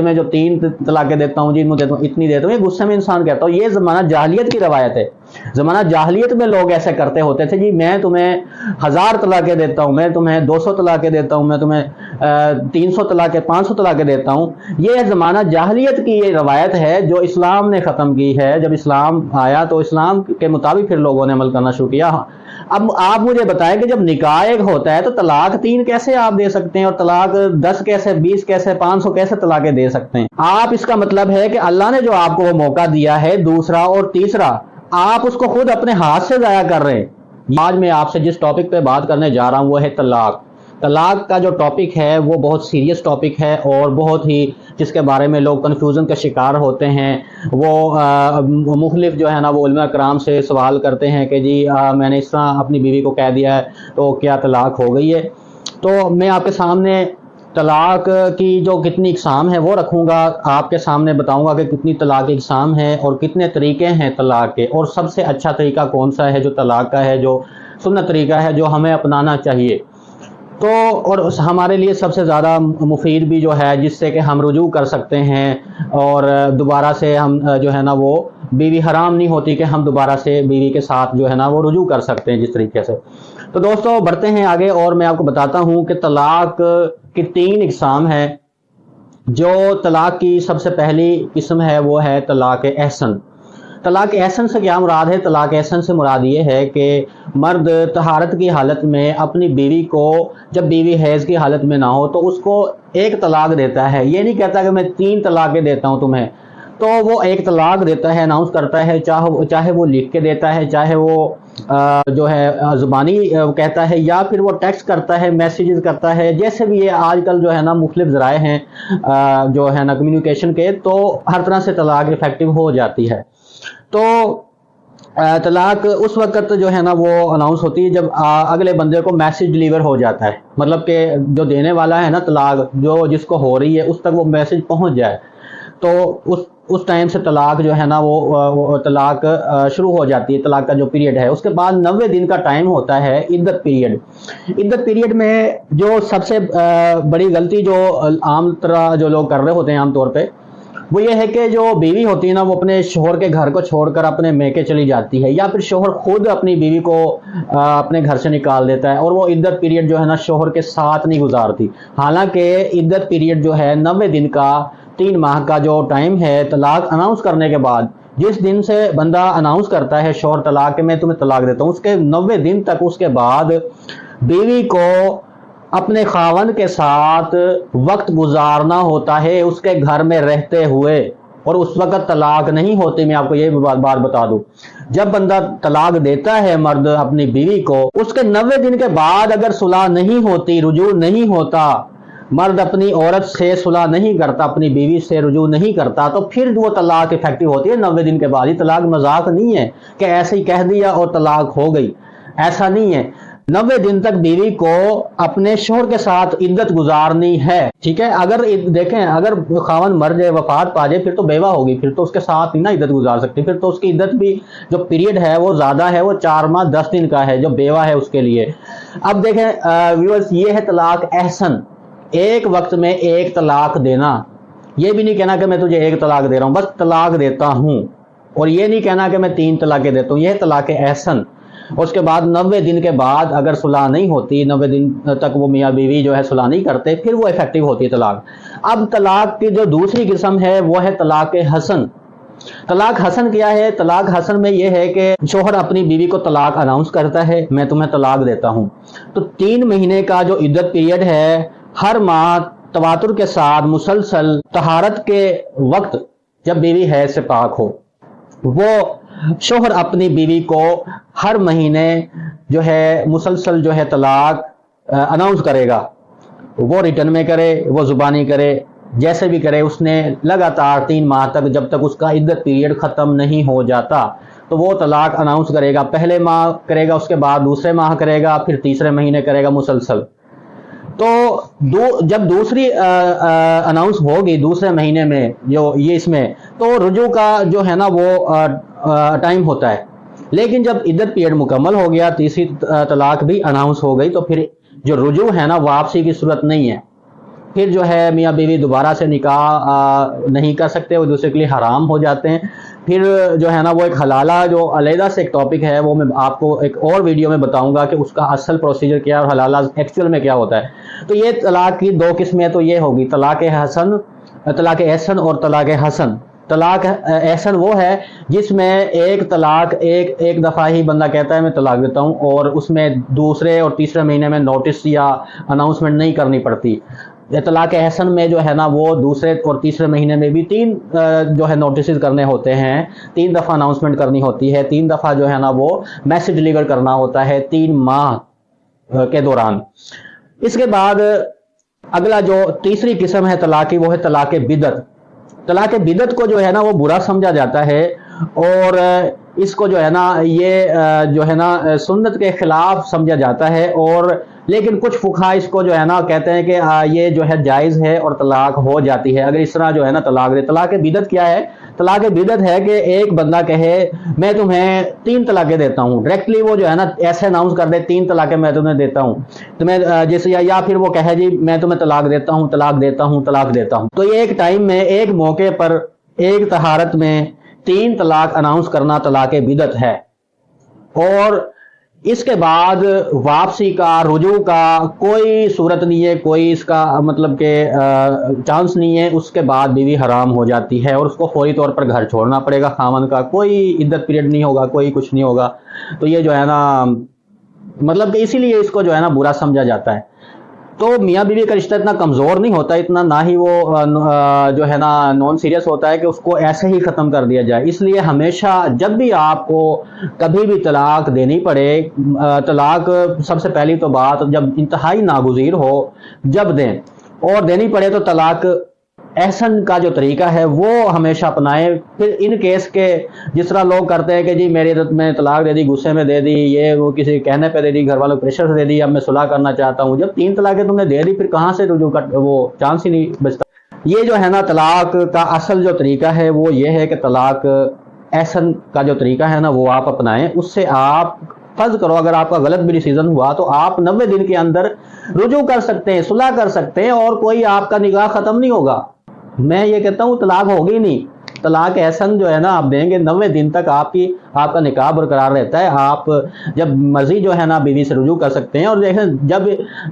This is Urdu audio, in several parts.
میں جو 3 طلاقیں دیتا ہوں جی مجھے اتنی دیتا ہوں، یہ غصے میں انسان کہتا ہوں۔ یہ زمانہ جاہلیت کی روایت ہے۔ زمانہ جاہلیت میں لوگ ایسے کرتے ہوتے تھے، جی میں تمہیں 1000 طلاقیں دیتا ہوں، میں تمہیں 200 طلاقیں دیتا ہوں، میں تمہیں 300 طلاقیں 500 طلاقیں دیتا ہوں۔ یہ زمانہ جاہلیت کی یہ روایت ہے جو اسلام نے ختم کی ہے۔ جب اسلام آیا تو اسلام کے مطابق پھر لوگوں نے عمل کرنا شروع کیا۔ اب آپ مجھے بتائیں کہ جب نکاح ایک ہوتا ہے تو طلاق 3 کیسے آپ دے سکتے ہیں، اور طلاق 10 کیسے، 20 کیسے، 500 کیسے طلاقیں دے سکتے ہیں آپ؟ اس کا مطلب ہے کہ اللہ نے جو آپ کو وہ موقع دیا ہے دوسرا اور تیسرا، آپ اس کو خود اپنے ہاتھ سے ضائع کر رہے ہیں۔ آج میں آپ سے جس ٹاپک پہ بات کرنے جا رہا ہوں وہ ہے طلاق۔ طلاق کا جو ٹاپک ہے وہ بہت سیریس ٹاپک ہے، اور بہت ہی جس کے بارے میں لوگ کنفیوژن کا شکار ہوتے ہیں۔ وہ مختلف جو ہے نا وہ علماء کرام سے سوال کرتے ہیں کہ جی میں نے اس طرح اپنی بیوی کو کہہ دیا ہے تو کیا طلاق ہو گئی ہے؟ تو میں آپ کے سامنے طلاق کی جو کتنی اقسام ہے وہ رکھوں گا، آپ کے سامنے بتاؤں گا کہ کتنی طلاق کی اقسام ہے اور کتنے طریقے ہیں طلاق کے، اور سب سے اچھا طریقہ کون سا ہے جو طلاق کا ہے، جو سنت طریقہ ہے جو ہمیں اپنانا چاہیے۔ تو اور ہمارے لیے سب سے زیادہ مفید بھی جو ہے جس سے کہ ہم رجوع کر سکتے ہیں، اور دوبارہ سے ہم جو ہے نا وہ بیوی حرام نہیں ہوتی کہ ہم دوبارہ سے بیوی کے ساتھ جو ہے نا وہ رجوع کر سکتے ہیں جس طریقے سے۔ تو دوستو بڑھتے ہیں آگے، اور میں آپ کو بتاتا ہوں کہ طلاق کی 3 اقسام ہیں۔ جو طلاق کی سب سے پہلی قسم ہے وہ ہے طلاق احسن۔ طلاق احسن سے کیا مراد ہے؟ طلاق احسن سے مراد یہ ہے کہ مرد طہارت کی حالت میں اپنی بیوی کو، جب بیوی حیض کی حالت میں نہ ہو تو اس کو 1 طلاق دیتا ہے۔ یہ نہیں کہتا کہ میں 3 طلاقیں دیتا ہوں تمہیں، تو وہ 1 طلاق دیتا ہے، اناؤنس کرتا ہے، چاہے وہ لکھ کے دیتا ہے، چاہے وہ جو ہے زبانی کہتا ہے، یا پھر وہ ٹیکسٹ کرتا ہے، میسیجز کرتا ہے، جیسے بھی یہ آج کل جو ہے نا مختلف ذرائع ہیں جو ہے نا کمیونیکیشن کے، تو ہر طرح سے طلاق افیکٹو ہو جاتی ہے۔ تو طلاق اس وقت جو ہے نا وہ اناؤنس ہوتی ہے جب اگلے بندے کو میسیج ڈلیور ہو جاتا ہے، مطلب کہ جو دینے والا ہے نا طلاق، جو جس کو ہو رہی ہے اس تک وہ میسیج پہنچ جائے، تو اس ٹائم سے طلاق جو ہے نا وہ طلاق شروع ہو جاتی ہے۔ طلاق کا جو پیریڈ ہے اس کے بعد 90 دن کا ٹائم ہوتا ہے عدت پیریڈ۔ عدت پیریڈ میں جو سب سے بڑی غلطی جو عام طرح جو لوگ کر رہے ہوتے ہیں عام طور پہ، وہ یہ ہے کہ جو بیوی ہوتی ہے نا وہ اپنے شوہر کے گھر کو چھوڑ کر اپنے میکے چلی جاتی ہے، یا پھر شوہر خود اپنی بیوی کو اپنے گھر سے نکال دیتا ہے، اور وہ عدت پیریڈ جو ہے نا شوہر کے ساتھ نہیں گزارتی۔ حالانکہ عدت پیریڈ جو ہے 90 دن کا، 3 ماہ کا جو ٹائم ہے طلاق اناؤنس کرنے کے بعد، جس دن سے بندہ اناؤنس کرتا ہے شوہر طلاق کہ میں تمہیں طلاق دیتا ہوں، اس کے 90 دن تک اس کے بعد بیوی کو اپنے خاوند کے ساتھ وقت گزارنا ہوتا ہے اس کے گھر میں رہتے ہوئے، اور اس وقت طلاق نہیں ہوتی۔ میں آپ کو یہ بات بتا دوں، جب بندہ طلاق دیتا ہے مرد اپنی بیوی کو، اس کے 90 دن کے بعد اگر صلح نہیں ہوتی، رجوع نہیں ہوتا، مرد اپنی عورت سے صلح نہیں کرتا، اپنی بیوی سے رجوع نہیں کرتا، تو پھر وہ طلاق افیکٹو ہوتی ہے 90 دن کے بعد۔ یہ طلاق مذاق نہیں ہے کہ ایسے ہی کہہ دیا اور طلاق ہو گئی، ایسا نہیں ہے۔ 90 دن تک بیوی کو اپنے شوہر کے ساتھ عدت گزارنی ہے، ٹھیک ہے۔ اگر دیکھیں اگر خاوند مر جائے، وفات پا جائے، پھر تو بیوہ ہوگی، پھر تو اس کے ساتھ نہیں نا عدت گزار سکتی، پھر تو اس کی عدت بھی جو پیریڈ ہے وہ زیادہ ہے، وہ 4 ماہ 10 دن کا ہے جو بیوہ ہے اس کے لیے۔ اب دیکھیں ویورز، یہ ہے طلاق احسن، ایک وقت میں 1 طلاق دینا۔ یہ بھی نہیں کہنا کہ میں تجھے 1 طلاق دے رہا ہوں، بس طلاق دیتا ہوں، اور یہ نہیں کہنا کہ میں 3 طلاقیں دیتا ہوں، یہ طلاق احسن۔ اس کے بعد 90 دن کے بعد اگر صلح نہیں ہوتی، 90 دن تک وہ میاں بیوی جو ہے صلح نہیں کرتے، پھر وہ افیکٹو ہوتی ہے طلاق۔ اب طلاق کی جو دوسری قسم ہے وہ ہے طلاق حسن۔ طلاق حسن کیا ہے؟ طلاق حسن میں یہ ہے کہ شوہر اپنی بیوی کو طلاق اناؤنس کرتا ہے، میں تمہیں طلاق دیتا ہوں، تو 3 مہینے کا جو عدت پیریڈ ہے، ہر ماہ تواتر کے ساتھ مسلسل طہارت کے وقت جب بیوی حیض سے پاک ہو، وہ شوہر اپنی بیوی کو ہر مہینے جو ہے مسلسل جو ہے طلاق اناؤنس کرے گا۔ وہ ریٹن میں کرے، وہ زبانی کرے، جیسے بھی کرے، اس نے لگاتار 3 ماہ تک، جب تک اس کا عدت پیریڈ ختم نہیں ہو جاتا، تو وہ طلاق اناؤنس کرے گا۔ پہلے ماہ کرے گا، اس کے بعد دوسرے ماہ کرے گا، پھر تیسرے مہینے کرے گا مسلسل۔ تو جب دوسری اناؤنس ہوگی دوسرے مہینے میں جو یہ اس میں، تو رجوع کا جو ہے نا وہ ٹائم ہوتا ہے۔ لیکن جب عدت پیریڈ مکمل ہو گیا، تیسری طلاق بھی اناؤنس ہو گئی، تو پھر جو رجوع ہے نا واپسی کی صورت نہیں ہے، پھر جو ہے میاں بیوی دوبارہ سے نکاح نہیں کر سکتے، وہ دوسرے کے لیے حرام ہو جاتے ہیں۔ پھر جو ہے نا وہ ایک حلالہ جو علیحدہ سے ایک ٹاپک ہے، وہ میں آپ کو ایک اور ویڈیو میں بتاؤں گا کہ اس کا اصل پروسیجر کیا ہے اور حلالہ ایکچوئل میں کیا ہوتا ہے۔ تو یہ طلاق کی دو قسمیں تو یہ ہوگی، طلاق احسن اور طلاق حسن۔ طلاق احسن وہ ہے جس میں ایک طلاق ایک دفعہ ہی بندہ کہتا ہے میں طلاق دیتا ہوں، اور اس میں دوسرے اور تیسرے مہینے میں نوٹس یا اناؤنسمنٹ نہیں کرنی پڑتی۔ طلاق احسن میں جو ہے نا وہ دوسرے اور تیسرے مہینے میں بھی 3 جو ہے نوٹسز کرنے ہوتے ہیں، 3 دفعہ اناؤنسمنٹ کرنی ہوتی ہے، 3 دفعہ جو ہے نا وہ میسج ڈلیور کرنا ہوتا ہے 3 ماہ کے دوران۔ اس کے بعد اگلا جو تیسری قسم ہے طلاق کی، وہ ہے طلاق بدعت۔ طلاق بدعت کو جو ہے نا وہ برا سمجھا جاتا ہے، اور اس کو جو ہے نا یہ جو ہے نا سنت کے خلاف سمجھا جاتا ہے، اور لیکن کچھ فقہا اس کو جو ہے نا کہتے ہیں کہ یہ جو ہے جائز ہے اور طلاق ہو جاتی ہے اگر اس طرح جو ہے نا طلاق دے۔ طلاق بدعت کیا ہے؟ طلاق بدعت ہے کہ ایک بندہ کہے میں تمہیں 3 طلاقیں دیتا ہوں، ڈائریکٹلی وہ جو ہے نا ایسے اناؤنس کر دے 3 طلاقیں میں تمہیں دیتا ہوں، تمہیں جیسے یا پھر وہ کہے جی میں تمہیں طلاق دیتا ہوں طلاق دیتا ہوں طلاق دیتا ہوں۔ تو یہ ایک ٹائم میں ایک موقع پر ایک طہارت میں 3 طلاق اناؤنس کرنا طلاق بدعت ہے، اور اس کے بعد واپسی کا رجوع کا کوئی صورت نہیں ہے، کوئی اس کا مطلب کہ چانس نہیں ہے۔ اس کے بعد بیوی حرام ہو جاتی ہے اور اس کو فوری طور پر گھر چھوڑنا پڑے گا، خامن کا کوئی عدت پیریڈ نہیں ہوگا، کوئی کچھ نہیں ہوگا۔ تو یہ جو ہے نا مطلب کہ اسی لیے اس کو جو ہے نا برا سمجھا جاتا ہے۔ تو میاں بیوی کا رشتہ اتنا کمزور نہیں ہوتا، اتنا نہ ہی وہ جو ہے نا نان سیریس ہوتا ہے کہ اس کو ایسے ہی ختم کر دیا جائے۔ اس لیے ہمیشہ جب بھی آپ کو کبھی بھی طلاق دینی پڑے، طلاق سب سے پہلی تو بات جب انتہائی ناگزیر ہو جب دیں، اور دینی پڑے تو طلاق احسن کا جو طریقہ ہے وہ ہمیشہ اپنائیں۔ پھر ان کیس کے جس طرح لوگ کرتے ہیں کہ جی میری عدت میں طلاق دے دی، غصے میں دے دی، یہ وہ کسی کہنے پہ دے دی، گھر والوں پریشر سے دے دی، اب میں صلح کرنا چاہتا ہوں۔ جب 3 طلاقیں تم نے دے دی پھر کہاں سے رجوع کا وہ چانس ہی نہیں بچتا۔ یہ جو ہے نا طلاق کا اصل جو طریقہ ہے وہ یہ ہے کہ طلاق احسن کا جو طریقہ ہے نا وہ آپ اپنائیں۔ اس سے آپ فرض کرو اگر آپ کا غلط بھی ڈیسیژن ہوا تو آپ 90 دن کے اندر رجوع کر سکتے ہیں، صلح کر سکتے ہیں، اور کوئی آپ کا نکاح ختم نہیں ہوگا۔ میں یہ کہتا ہوں طلاق ہوگی نہیں، طلاق احسن جو ہے نا آپ دیں گے 90 دن تک آپ کا نکاح برقرار رہتا ہے۔ آپ جب مرضی جو ہے نا بیوی سے رجوع کر سکتے ہیں، اور دیکھیں جب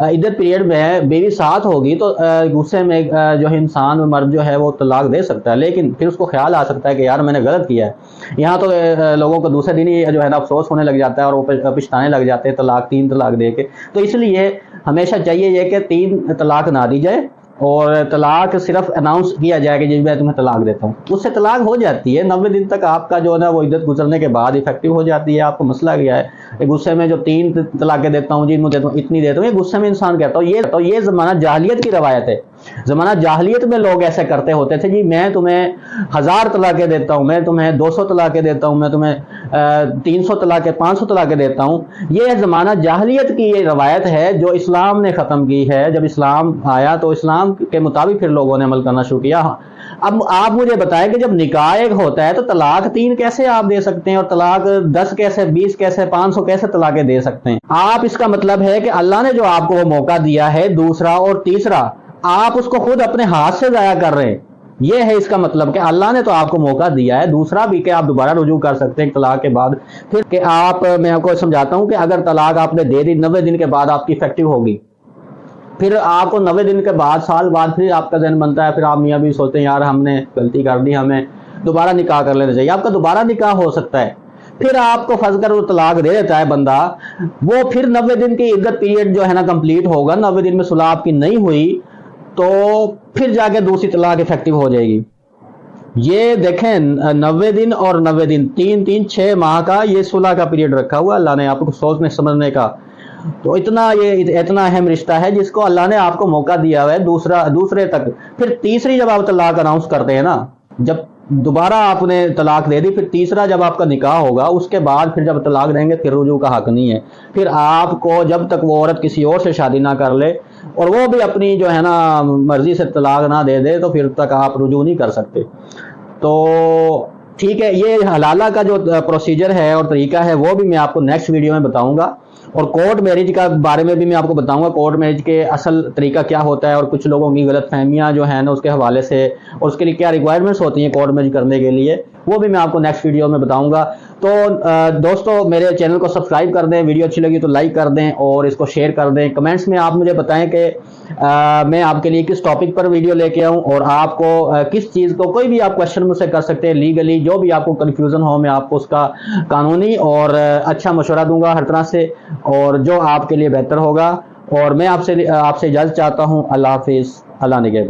عدت پیریڈ میں بیوی ساتھ ہوگی تو غصے میں جو ہے انسان مرد جو ہے وہ طلاق دے سکتا ہے، لیکن پھر اس کو خیال آ سکتا ہے کہ یار میں نے غلط کیا ہے۔ یہاں تو لوگوں کو دوسرے دن ہی جو ہے نا افسوس ہونے لگ جاتا ہے اور وہ پچھتانے لگ جاتے ہیں 3 طلاق دے کے۔ تو اس لیے ہمیشہ چاہیے یہ کہ 3 طلاق نہ دی جائے، اور طلاق صرف اناؤنس کیا جائے کہ جی میں تمہیں طلاق دیتا ہوں، اس سے طلاق ہو جاتی ہے 90 دن تک آپ کا جو ہے نا وہ عدت گزرنے کے بعد افیکٹو ہو جاتی ہے۔ آپ کو مسئلہ کیا ہے غصے میں جو 3 طلاقیں دیتا ہوں جی میں دیتا ہوں اتنی دیتا ہوں، یہ غصے میں انسان کہتا ہوں۔ یہ زمانہ جاہلیت کی روایت ہے۔ زمانہ جاہلیت میں لوگ ایسے کرتے ہوتے تھے جی میں تمہیں 1000 طلاقیں دیتا ہوں، میں تمہیں 200 طلاقیں دیتا ہوں، میں تمہیں 300 طلاقیں 500 طلاقیں دیتا ہوں۔ یہ زمانہ جاہلیت کی یہ روایت ہے جو اسلام نے ختم کی ہے۔ جب اسلام آیا تو اسلام کے مطابق پھر لوگوں نے عمل کرنا شروع کیا۔ اب آپ مجھے بتائیں کہ جب نکاح ایک ہوتا ہے تو طلاق 3 کیسے آپ دے سکتے ہیں، اور طلاق 10 کیسے، 20 کیسے، 500 کیسے طلاقیں دے سکتے ہیں؟ آپ اس کا مطلب ہے کہ اللہ نے جو آپ کو وہ موقع دیا ہے دوسرا اور تیسرا، آپ اس کو خود اپنے ہاتھ سے ضائع کر رہے ہیں۔ یہ ہے اس کا مطلب کہ اللہ نے تو آپ کو موقع دیا ہے دوسرا بھی کہ آپ دوبارہ رجوع کر سکتے ہیں طلاق کے بعد۔ پھر کہ میں آپ کو سمجھاتا ہوں کہ اگر طلاق آپ نے دے دی 90 دن کے بعد آپ کی افیکٹو ہوگی، پھر آپ کو 90 دن کے بعد سال بعد پھر آپ کا ذہن بنتا ہے، پھر آپ میاں بھی سوچتے ہیں یار ہم نے غلطی کر دی، ہمیں دوبارہ نکاح کر لینا چاہیے۔ آپ کا دوبارہ نکاح ہو سکتا ہے، پھر آپ کو فرض کر وہ طلاق دے دیتا ہے بندہ، وہ پھر 90 دن کی عدت پیریڈ جو ہے نا کمپلیٹ ہوگا، 90 دن میں صلح آپ کی نہیں ہوئی تو پھر جا کے دوسری طلاق افیکٹو ہو جائے گی۔ یہ دیکھیں 90 دن اور 90 دن 3 6 ماہ کا یہ صلح کا پیریڈ رکھا ہوا اللہ نے آپ کو سوچنے سمجھنے کا۔ تو یہ اتنا اہم رشتہ ہے جس کو اللہ نے آپ کو موقع دیا ہوا ہے دوسرے تک۔ پھر تیسری جب آپ طلاق اناؤنس کرتے ہیں نا، جب دوبارہ آپ نے طلاق دے دی، پھر تیسرا جب آپ کا نکاح ہوگا اس کے بعد پھر جب طلاق دیں گے پھر رجوع کا حق نہیں ہے۔ پھر آپ کو جب تک وہ عورت کسی اور سے شادی نہ کر لے اور وہ بھی اپنی جو ہے نا مرضی سے طلاق نہ دے دے تو پھر تک آپ رجوع نہیں کر سکتے۔ تو ٹھیک ہے، یہ حلالہ کا جو پروسیجر ہے اور طریقہ ہے وہ بھی میں آپ کو نیکسٹ ویڈیو میں بتاؤں گا، اور کورٹ میرج کا بارے میں بھی میں آپ کو بتاؤں گا، کورٹ میرج کے اصل طریقہ کیا ہوتا ہے اور کچھ لوگوں کی غلط فہمیاں جو ہیں نا اس کے حوالے سے، اور اس کے لیے کیا ریکوائرمنٹس ہوتی ہیں کورٹ میرج کرنے کے لیے، وہ بھی میں آپ کو نیکسٹ ویڈیو میں بتاؤں گا۔ تو دوستو میرے چینل کو سبسکرائب کر دیں، ویڈیو اچھی لگی تو لائک کر دیں اور اس کو شیئر کر دیں۔ کمنٹس میں آپ مجھے بتائیں کہ میں آپ کے لیے کس ٹاپک پر ویڈیو لے کے آؤں، اور آپ کو کس چیز کو، کوئی بھی آپ کویشچن مجھ سے کر سکتے ہیں لیگلی، جو بھی آپ کو کنفیوژن ہو میں آپ کو اس کا قانونی اور اچھا مشورہ دوں گا ہر طرح سے، اور جو آپ کے لیے بہتر ہوگا۔ اور میں آپ سے اجازت چاہتا ہوں۔ اللہ حافظ، اللہ نگہبان۔